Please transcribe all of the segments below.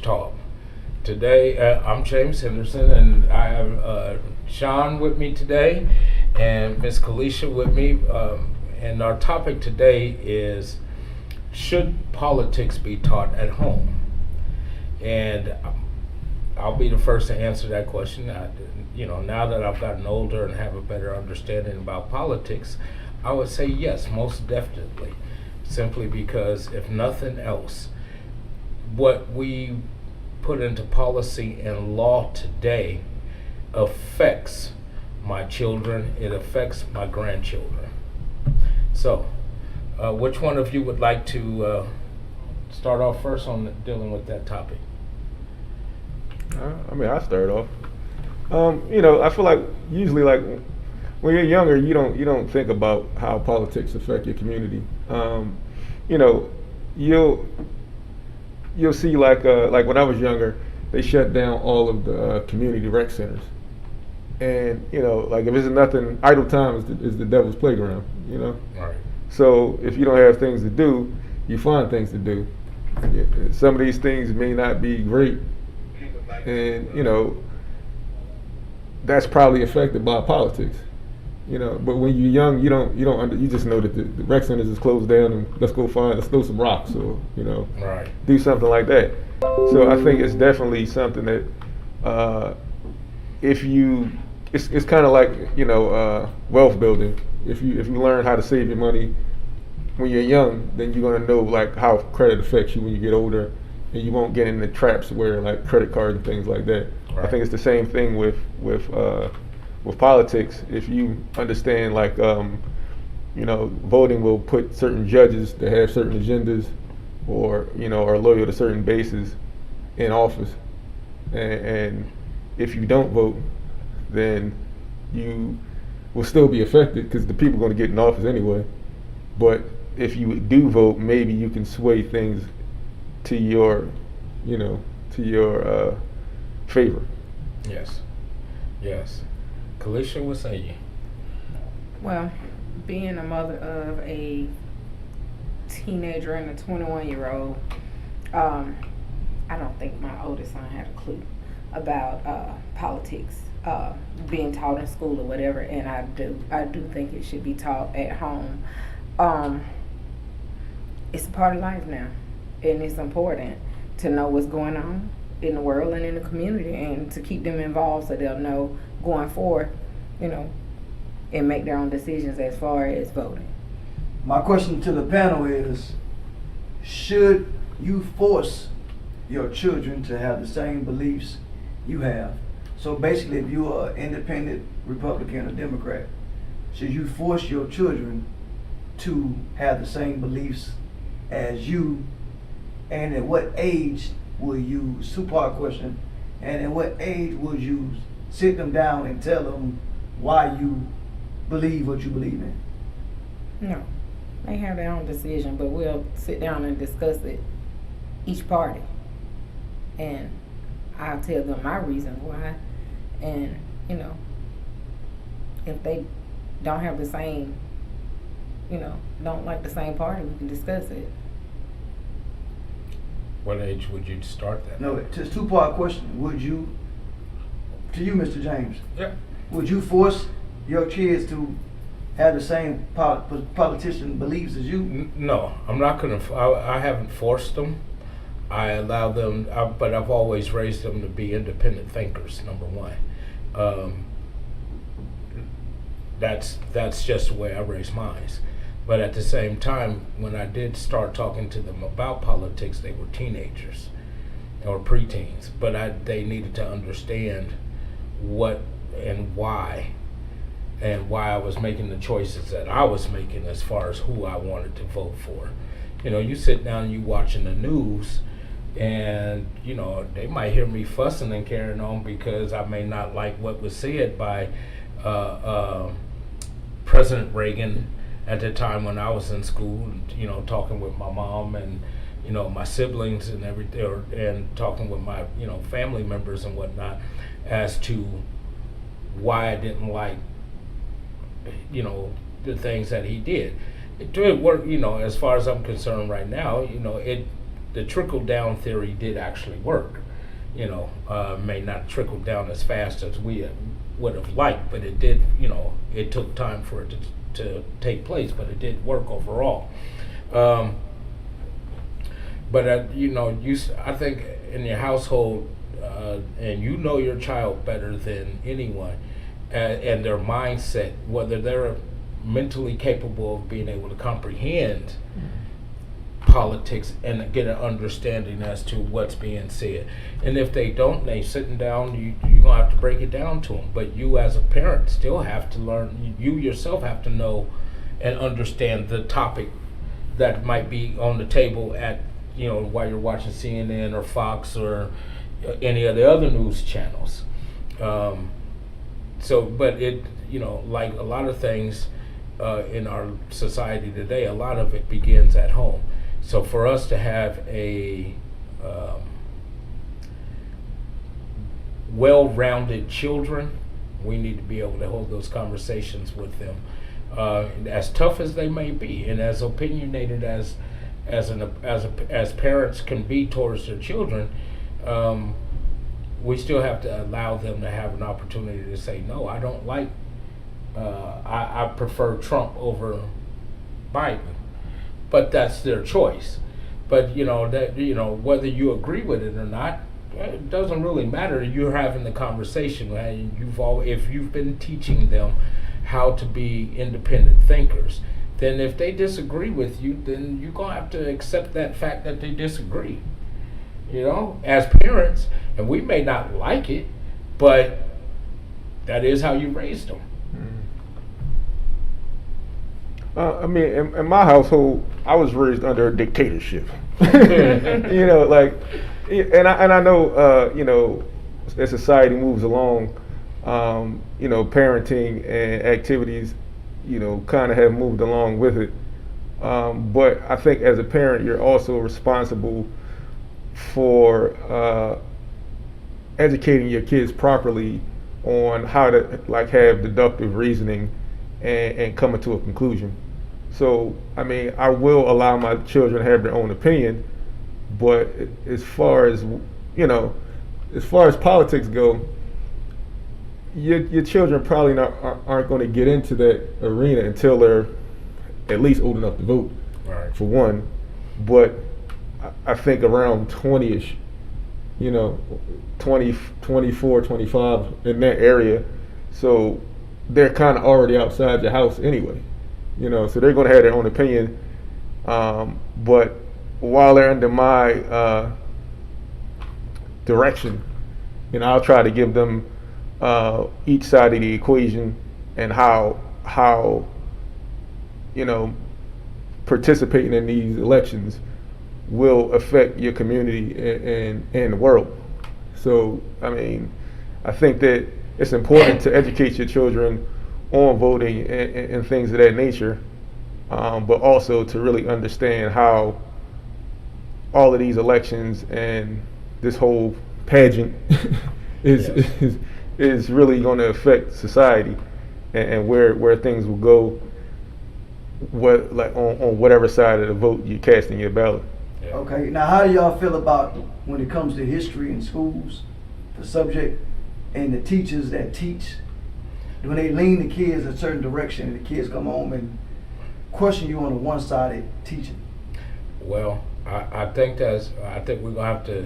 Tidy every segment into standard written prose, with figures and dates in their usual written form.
PushTalk. Today, I'm James Henderson, and I have Sean with me today, and Miss Kalisha with me. And our topic today is: should politics be taught at home? And I'll be the first to answer that question. Now that I've gotten older and have a better understanding about politics, I would say yes, most definitely. Simply because, if nothing else, what we put into policy and law today affects my children, it affects my grandchildren. So, which one of you would like to start off first on dealing with that topic? I start off. I feel like usually, like when you're younger, you don't think about how politics affect your community. You'll see like when I was younger, they shut down all of the community rec centers, and like if it's nothing, idle time is the devil's playground. Right. So if you don't have things to do, you find things to do. Some of these things may not be great, and that's probably affected by politics. But when you're young, you just know that the rec centers is closed down, and let's throw some rocks, or Right. do something like that. So I think it's definitely something that it's kind of like wealth building. If you learn how to save your money when you're young, then you're gonna know like how credit affects you when you get older, and you won't get into traps where like credit cards and things like that. Right. I think it's the same thing with politics. If you understand like voting will put certain judges that have certain agendas, or are loyal to certain bases in office, and if you don't vote, then you will still be affected because the people are going to get in office anyway. But if you do vote, maybe you can sway things to your favor. Yes. Kalisha, what say you? Well, being a mother of a teenager and a 21-year-old, I don't think my oldest son had a clue about politics being taught in school or whatever, and I do think it should be taught at home. It's a part of life now, and it's important to know what's going on in the world and in the community, and to keep them involved so they'll know going forward, and make their own decisions as far as voting. My question to the panel is, should you force your children to have the same beliefs you have? So basically, if you are an independent Republican or Democrat, should you force your children to have the same beliefs as you? And at what age will you, two-part question, and at what age would you sit them down and tell them why you believe what you believe in? No, they have their own decision, but we'll sit down and discuss it, each party, and I'll tell them my reason why. And if they don't have the same, don't like the same party, we can discuss it. What age would you start that? No, it's a two-part question. Would you, to you, Mr. James, Yeah. would you force your kids to have the same politician beliefs as you? No, I'm not going to. I haven't forced them. I allow them, but I've always raised them to be independent thinkers, number one. That's just the way I raised mine. But at the same time, when I did start talking to them about politics, they were teenagers or preteens. But they needed to understand what and why I was making the choices that I was making as far as who I wanted to vote for. You sit down and you watching the news, and they might hear me fussing and carrying on because I may not like what was said by President Reagan at the time when I was in school, talking with my mom and my siblings and everything, and talking with my family members and whatnot, as to why I didn't like the things that he did. It did work, as far as I'm concerned right now. the trickle down theory did actually work. May not trickle down as fast as we would have liked, but it did. It took time for it to take place, but it did work overall. But I think in your household, and your child better than anyone, and their mindset, whether they're mentally capable of being able to comprehend politics and get an understanding as to what's being said. And if they don't, they sitting down, you're gonna have to break it down to them. But you as a parent still have to learn, you yourself have to know and understand the topic that might be on the table at, while you're watching CNN or Fox or any of the other news channels. But it, like a lot of things in our society today, a lot of it begins at home. So for us to have a well-rounded children, we need to be able to hold those conversations with them, as tough as they may be, and as opinionated as parents can be towards their children. We still have to allow them to have an opportunity to say, no, I don't like. I prefer Trump over Biden. But that's their choice. But whether you agree with it or not, it doesn't really matter. You're having the conversation, and if you've been teaching them how to be independent thinkers, then if they disagree with you, then you're gonna have to accept that fact that they disagree. As parents, and we may not like it, but that is how you raised them. I mean, in my household, I was raised under a dictatorship. And I know, as society moves along, parenting and activities, kind of have moved along with it. But I think as a parent, you're also responsible for educating your kids properly on how to have deductive reasoning and coming to a conclusion. So, I mean, I will allow my children to have their own opinion, but as far as politics go, your children probably aren't going to get into that arena until they're at least old enough to vote, right, for one. But I think around 20-ish, 20, 24, 25, in that area. So they're kind of already outside your house anyway, so they're going to have their own opinion. But while they're under my direction, I'll try to give them each side of the equation and how participating in these elections will affect your community and the world. So, I mean, I think that it's important to educate your children on voting and things of that nature, but also to really understand how all of these elections and this whole pageant is really going to affect society and where things will go, on whatever side of the vote you're casting your ballot. Yeah. Okay, now how do y'all feel about when it comes to history in schools, the subject, and the teachers that teach, when they lean the kids a certain direction and the kids come home and question you on a one-sided teaching? Well, I think we're gonna have to.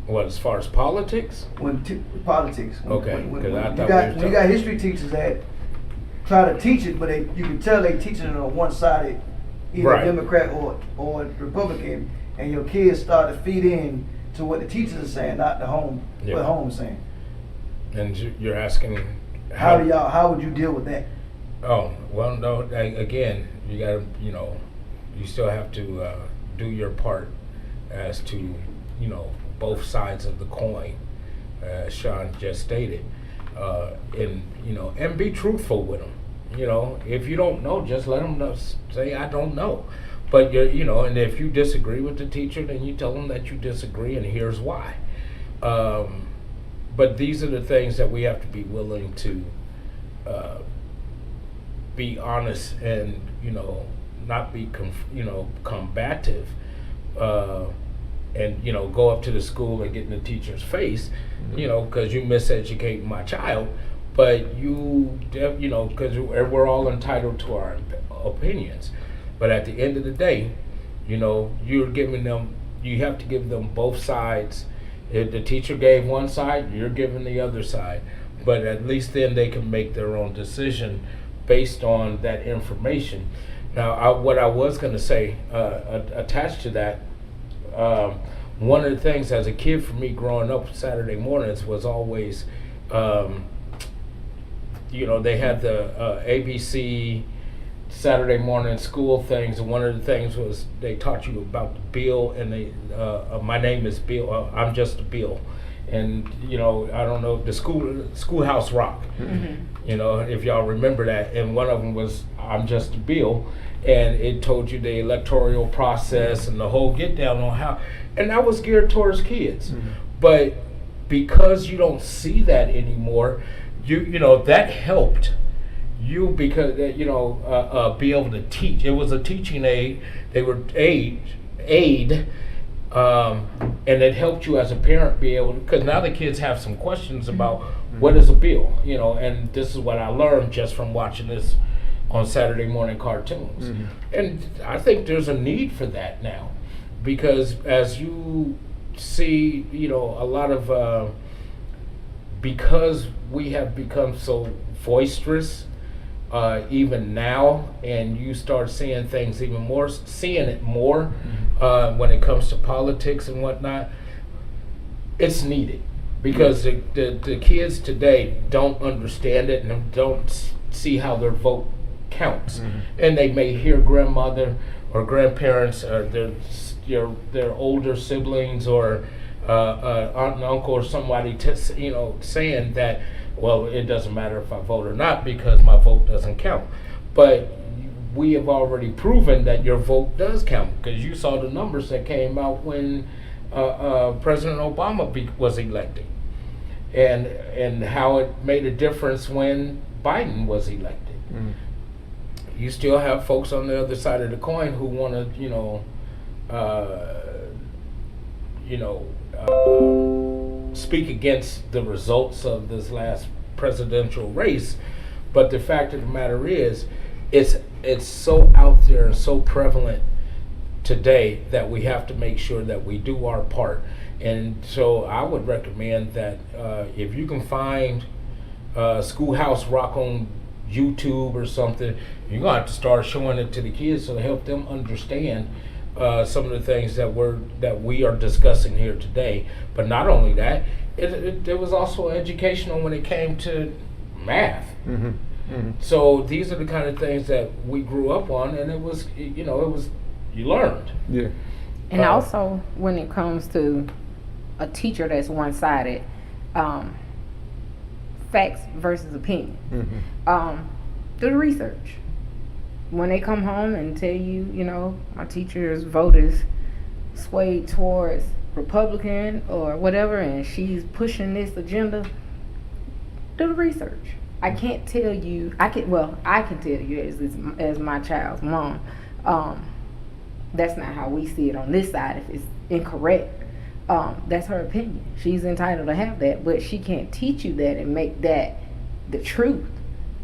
What, as far as politics? Politics. Okay, When because you got history teachers that try to teach it, but you can tell they teaching it on a one-sided, either right, Democrat or Republican, and your kids start to feed in to what the teachers are saying, not what home is saying. And you're asking how would you deal with that? Oh, well, no. Again, you got to, you still have to do your part as to, both sides of the coin, as Sean just stated, and be truthful with them. If you don't know, just let them know, say I don't know. But and if you disagree with the teacher, then you tell them that you disagree, and here's why. But these are the things that we have to be willing to be honest and not be combative. and go up to the school and get in the teacher's face, because you miseducating my child. But because we're all entitled to our opinions. But at the end of the day, you're giving them. You have to give them both sides. If the teacher gave one side, you're giving the other side. But at least then they can make their own decision based on that information. Now, what I was going to say, attached to that, one of the things as a kid for me growing up Saturday mornings was always, they had the ABC Saturday morning school things, and one of the things was they taught you about the bill, and my name is Bill, I'm just a Bill. And I don't know, the Schoolhouse Rock. If y'all remember that, and one of them was I'm just a Bill, and it told you the electoral process and the whole get down on how, and that was geared towards kids. But because you don't see that anymore, that helped you because be able to teach. It was a teaching aid. They were aid. And it helped you as a parent be able to, because now the kids have some questions about what is a bill, and this is what I learned just from watching this on Saturday morning cartoons. And I think there's a need for that now, because as you see, a lot of, because we have become so boisterous, even now, and you start seeing things even more, seeing it more when it comes to politics and whatnot, it's needed because the kids today don't understand it and don't see how their vote counts. And they may hear grandmother or grandparents or their older siblings or aunt and uncle or somebody saying that, well, it doesn't matter if I vote or not because my vote doesn't count. But we have already proven that your vote does count, because you saw the numbers that came out when President Obama was elected, and how it made a difference when Biden was elected. You still have folks on the other side of the coin who want to, speak against the results of this last presidential race. But the fact of the matter is, it's so out there and so prevalent today that we have to make sure that we do our part. And so I would recommend that if you can find Schoolhouse Rock on YouTube or something, you're gonna have to start showing it to the kids to help them understand some of the things that we are discussing here today. But not only that, it was also educational when it came to math. So these are the kind of things that we grew up on, and it was you learned. Yeah. And also when it comes to a teacher that's one-sided, facts versus opinion. Do the research. When they come home and tell you, my teacher's vote is swayed towards Republican or whatever, and she's pushing this agenda, do the research. I can't tell you. I can tell you as my child's mom. That's not how we see it on this side. If it's incorrect, that's her opinion. She's entitled to have that, but she can't teach you that and make that the truth.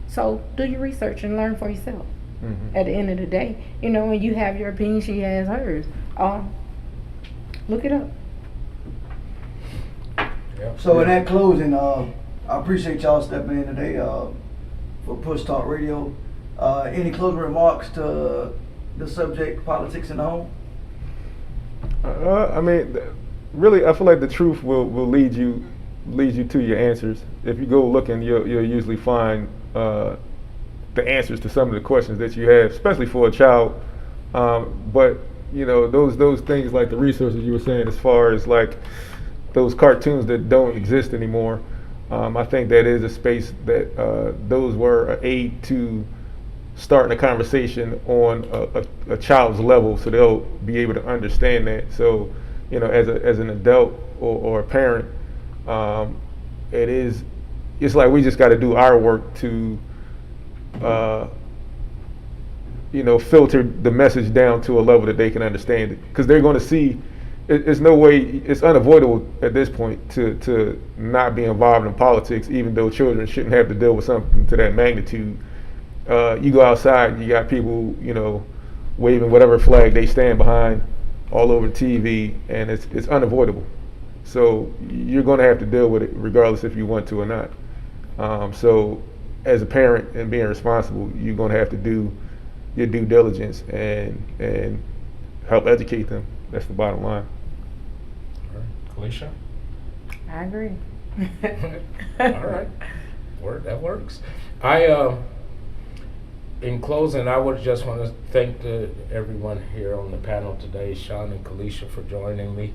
So do your research and learn for yourself. At the end of the day, when you have your opinion, she has hers. Look it up. So in that closing, I appreciate y'all stepping in today for Push Talk Radio. Any closing remarks to the subject, politics in the home? I mean, really, I feel like the truth will lead you to your answers. If you go looking, you'll usually find the answers to some of the questions that you have, especially for a child. But those things like the resources you were saying, as far as like those cartoons that don't exist anymore, I think that is a space that those were an aid to starting a conversation on a child's level, so they'll be able to understand that. So, as an adult or a parent, it's like we just got to do our work to filter the message down to a level that they can understand it, because they're going to see it's no way, it's unavoidable at this point to not be involved in politics, even though children shouldn't have to deal with something to that magnitude. You go outside, you got people, you know, waving whatever flag they stand behind all over TV, and it's unavoidable. So you're going to have to deal with it regardless if you want to or not. So as a parent and being responsible, you're going to have to do your due diligence and help educate them. That's the bottom line. All right. Kalisha? I agree. All right. That works. In closing, I would just want to thank everyone here on the panel today, Sean and Kalisha, for joining me.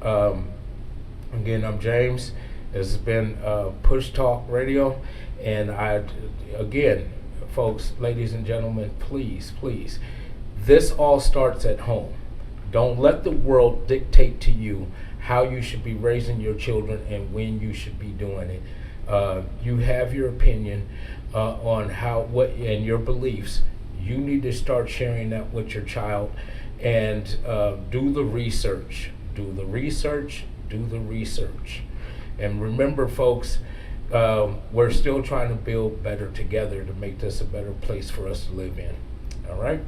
Again, I'm James. This has been Push Talk Radio, and again, folks, ladies and gentlemen, please, this all starts at home. Don't let the world dictate to you how you should be raising your children and when you should be doing it. You have your opinion on what and your beliefs. You need to start sharing that with your child, and do the research. And remember, folks, we're still trying to build better together to make this a better place for us to live in. All right?